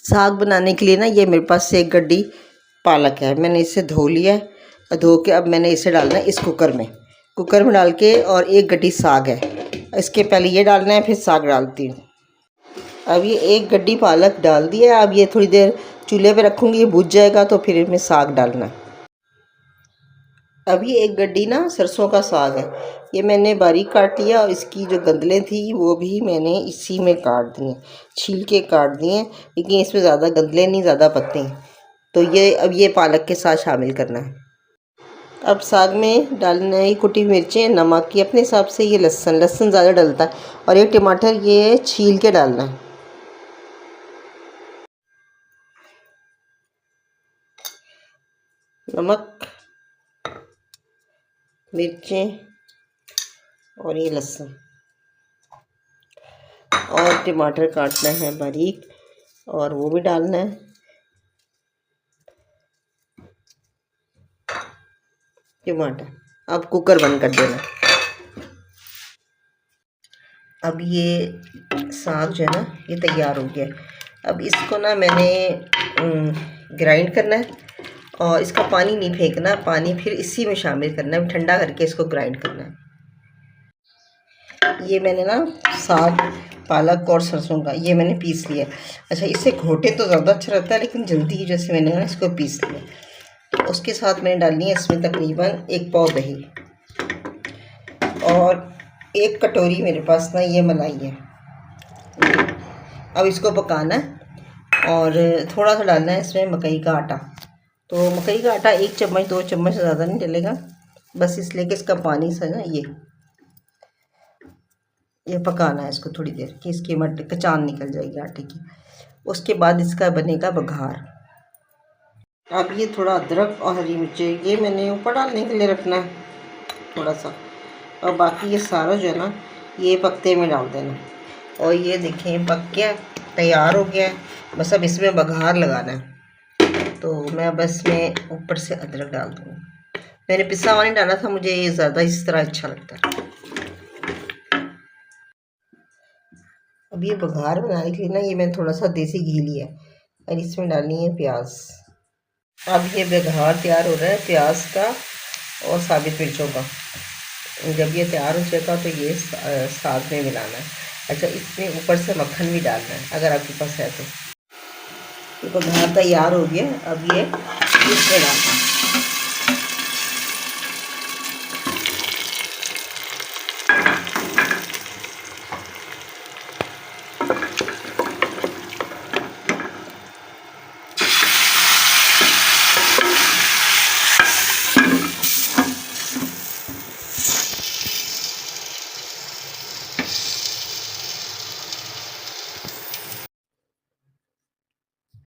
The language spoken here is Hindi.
साग बनाने के लिए ना ये मेरे पास एक गड्डी पालक है, मैंने इसे धो लिया है और धो के अब मैंने इसे डालना है इस कुकर में डाल के, और एक गड्डी साग है, इसके पहले ये डालना है फिर साग डालती हूँ। अब ये एक गड्डी पालक डाल दिया, अब ये थोड़ी देर चूल्हे पे रखूँगी, ये भुज जाएगा तो फिर इसमें साग डालना है। अब ये एक गड्डी ना सरसों का साग है, ये मैंने बारीक काट लिया और इसकी जो गंदलें थी वो भी मैंने इसी में काट दी हैं, छील के काट दिए हैं, लेकिन इसमें ज़्यादा गंदलें नहीं, ज़्यादा पत्ते हैं। तो ये अब ये पालक के साथ शामिल करना है। अब साग में डालना है कुटी मिर्चें, नमक की अपने हिसाब से, ये लहसुन ज़्यादा डलता है, और ये टमाटर ये छील के डालना है। नमक, मिर्चें और ये लहसुन, और टमाटर काटना है बारीक और वो भी डालना है। टमाटर, अब कुकर बंद कर देना। अब ये साग जो है ना ये तैयार हो गया। अब इसको ना मैंने ग्राइंड करना है, और इसका पानी नहीं फेंकना, पानी फिर इसी में शामिल करना है, ठंडा करके इसको ग्राइंड करना है। ये मैंने ना साग, पालक और सरसों का ये मैंने पीस लिया। अच्छा, इससे घोटे तो ज़्यादा अच्छा रहता है, लेकिन जल्दी जैसे मैंने ना इसको पीस लिया। उसके साथ मैंने डालनी है इसमें तकरीबन 1 पाव दही, और 1 कटोरी मेरे पास ना ये मलाई है। अब इसको पकाना है, और थोड़ा सा डालना है इसमें मकई का आटा। तो मकई का आटा 1 चम्मच 2 चम्मच, ज़्यादा नहीं डलेगा, बस इसलिए कि इसका पानी सा ना ये पकाना है इसको थोड़ी देर, कि इसकी कचान निकल जाएगी आटे की। उसके बाद इसका बनेगा बघार। अब ये थोड़ा अदरक और हरी मिर्ची ये मैंने ऊपर डालने के लिए रखना है थोड़ा सा, और बाकी ये सारा जो है ना ये पत्ते में डाल देना। और ये देखें पक गया, तैयार हो गया है, बस अब इसमें बघार लगाना है। तो मैं बस में ऊपर से अदरक डाल दूँगी, मैंने पिसा हुआ नहीं डाला था, मुझे ये ज़्यादा इस तरह अच्छा लगता है। अब ये बघार बनाने के लिए ना ये मैंने थोड़ा सा देसी घी लिया है, और इसमें डालनी है प्याज। अब ये बघार तैयार हो रहा है प्याज का और साबित मिर्चों का। जब ये तैयार हो जाएगा तो ये साग में मिलाना है। अच्छा, इसमें ऊपर से मक्खन भी डालना है अगर आपके पास है तो। ये बघार तैयार हो गया, अब ये इसमें डालना है।